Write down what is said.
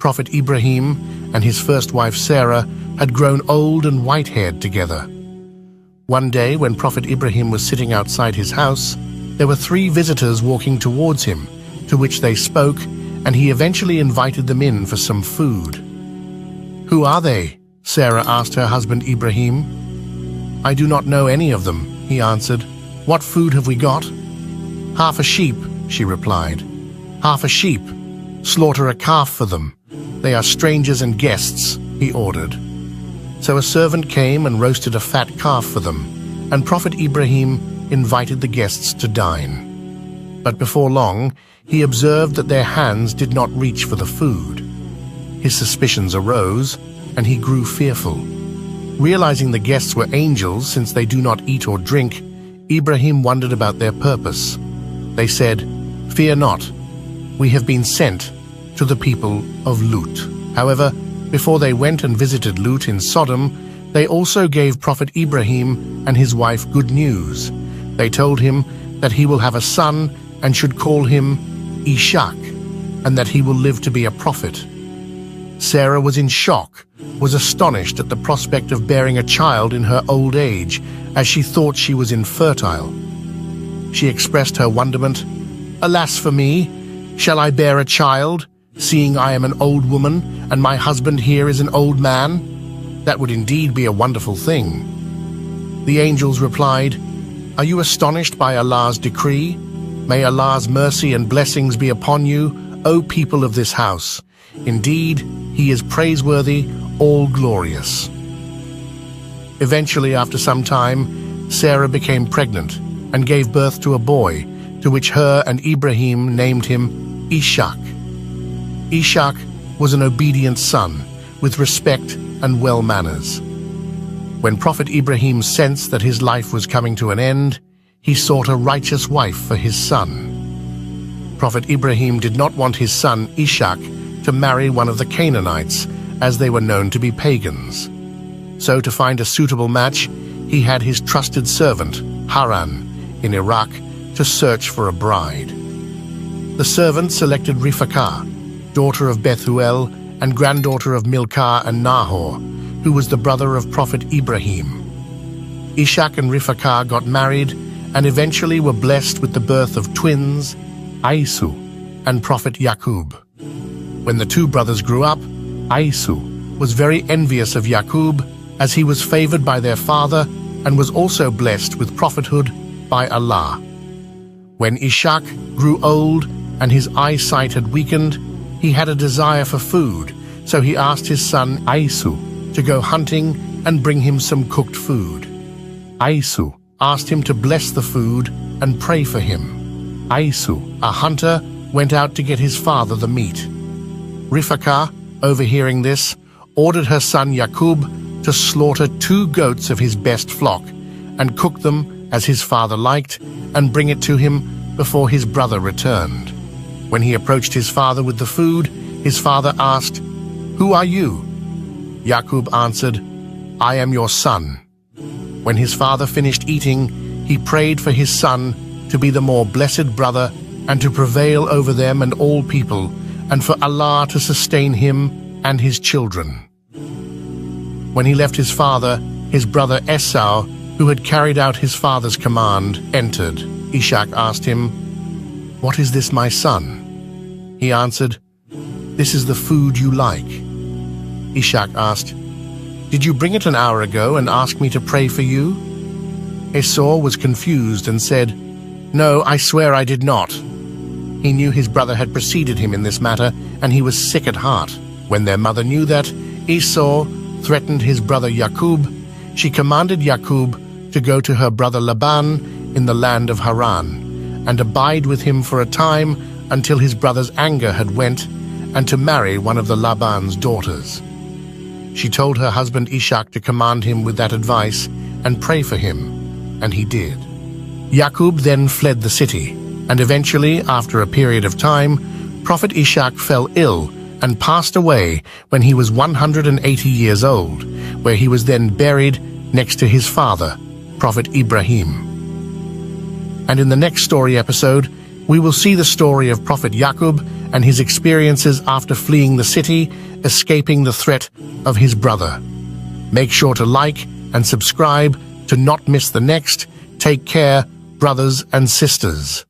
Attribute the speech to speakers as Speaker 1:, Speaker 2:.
Speaker 1: Prophet Ibrahim and his first wife Sarah had grown old and white-haired together. One day, when Prophet Ibrahim was sitting outside his house, there were 3 visitors walking towards him, to which they spoke, and he eventually invited them in for some food. "Who are they?" Sarah asked her husband Ibrahim. "I do not know any of them," he answered. "What food have we got?" "Half a sheep," she replied. "Half a sheep. Slaughter a calf for them. They are strangers and guests," he ordered. So a servant came and roasted a fat calf for them, and Prophet Ibrahim invited the guests to dine. But before long, he observed that their hands did not reach for the food. His suspicions arose, and he grew fearful. Realizing the guests were angels, since they do not eat or drink, Ibrahim wondered about their purpose. They said, "Fear not, we have been sent to the people of Lut." However, before they went and visited Lut in Sodom, they also gave Prophet Ibrahim and his wife good news. They told him that he will have a son and should call him Ishaq, and that he will live to be a prophet. Sarah was in shock, was astonished at the prospect of bearing a child in her old age, as she thought she was infertile. She expressed her wonderment. "Alas for me, shall I bear a child, seeing I am an old woman, and my husband here is an old man? That would indeed be a wonderful thing." The angels replied, "Are you astonished by Allah's decree? May Allah's mercy and blessings be upon you, O people of this house. Indeed, He is praiseworthy, all glorious." Eventually, after some time, Sarah became pregnant and gave birth to a boy, to which her and Ibrahim named him Ishaq. Ishaq was an obedient son, with respect and well manners. When Prophet Ibrahim sensed that his life was coming to an end, he sought a righteous wife for his son. Prophet Ibrahim did not want his son Ishaq to marry one of the Canaanites, as they were known to be pagans. So to find a suitable match, he had his trusted servant, Haran, in Iraq, to search for a bride. The servant selected Rifakah, daughter of Bethuel and granddaughter of Milcah and Nahor, who was the brother of Prophet Ibrahim. Ishaq and Rifakah got married and eventually were blessed with the birth of twins, Aisu and Prophet Yaqub. When the 2 brothers grew up, Aisu was very envious of Yaqub, as he was favored by their father and was also blessed with prophethood by Allah. When Ishaq grew old and his eyesight had weakened, he had a desire for food, so he asked his son Aisu to go hunting and bring him some cooked food. Aisu asked him to bless the food and pray for him. Aisu, a hunter, went out to get his father the meat. Rifakah, overhearing this, ordered her son Yaqub to slaughter 2 goats of his best flock and cook them as his father liked and bring it to him before his brother returned. When he approached his father with the food, his father asked, "Who are you?" Yaqub answered, "I am your son." When his father finished eating, he prayed for his son to be the more blessed brother and to prevail over them and all people, and for Allah to sustain him and his children. When he left his father, his brother Esau, who had carried out his father's command, entered. Ishaq asked him, "What is this, my son?" He answered, "This is the food you like." Ishaq asked, "Did you bring it an hour ago and ask me to pray for you?" Esau was confused and said, "No, I swear I did not." He knew his brother had preceded him in this matter, and he was sick at heart. When their mother knew that, Esau threatened his brother Yaqub. She commanded Yaqub to go to her brother Laban in the land of Haran, and abide with him for a time until his brother's anger had went, and to marry one of the Laban's daughters. She told her husband Ishaq to command him with that advice and pray for him, and he did. Yaqub then fled the city, and eventually, after a period of time, Prophet Ishaq fell ill and passed away when he was 180 years old, where he was then buried next to his father, Prophet Ibrahim. And in the next story episode, we will see the story of Prophet Yaqub and his experiences after fleeing the city, escaping the threat of his brother. Make sure to like and subscribe to not miss the next. Take care, brothers and sisters.